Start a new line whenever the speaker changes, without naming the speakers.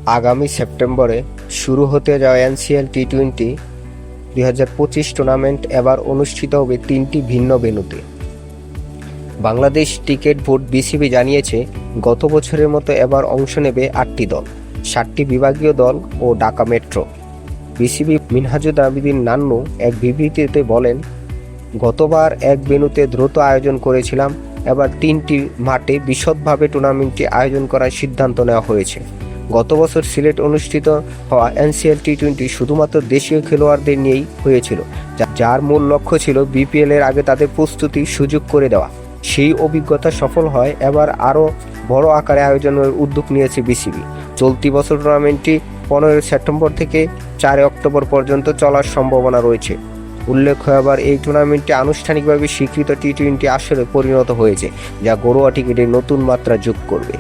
আগামী সেপ্টেম্বরে শুরু হতে যাওয়া এনসিএল টি-20 2025 টুর্নামেন্ট এবার অনুষ্ঠিত হবে 3টি ভিন্ন ভেন্যুতে। বাংলাদেশ ক্রিকেট বোর্ড বিসিবি জানিয়েছে, গত বছরের মতো এবার অংশ নেবে 8টি দল, 7টি বিভাগীয় দল ও ঢাকা মেট্রো। বিসিবি মিনহাজুল আবেদীন নান্নু এক বিবৃতিতে বলেন, গতবার এক ভেন্যুতে দ্রুত আয়োজন করেছিলাম, এবার 3টি মাঠে বিশদভাবে টুর্নামেন্টটি আয়োজন করার সিদ্ধান্ত নেওয়া হয়েছে। গত বছর সিলেট অনুষ্ঠিত হওয়া এনসিএল টি-20 শুধুমাত্র দেশীয় খেলোয়াড়দের নিয়েই হয়েছিল, যার মূল লক্ষ্য ছিল বিপিএল এর আগে তাদের প্রস্তুতির সুযোগ করে দেওয়া। সেই অভিজ্ঞতা সফল হয়, এবার আরও বড় আকারে আয়োজনের উদ্যোগ নিয়েছে বিসিবি। চলতি বছর টুর্নামেন্টটি 15 সেপ্টেম্বর থেকে 4 অক্টোবর পর্যন্ত চলার সম্ভাবনা রয়েছে। উল্লেখ্য, এবার এই টুর্নামেন্টটি আনুষ্ঠানিকভাবে স্বীকৃত টি-20 আসরে পরিণত হয়েছে, যা ঘরোয়া ক্রিকেটে নতুন মাত্রা যোগ করবে।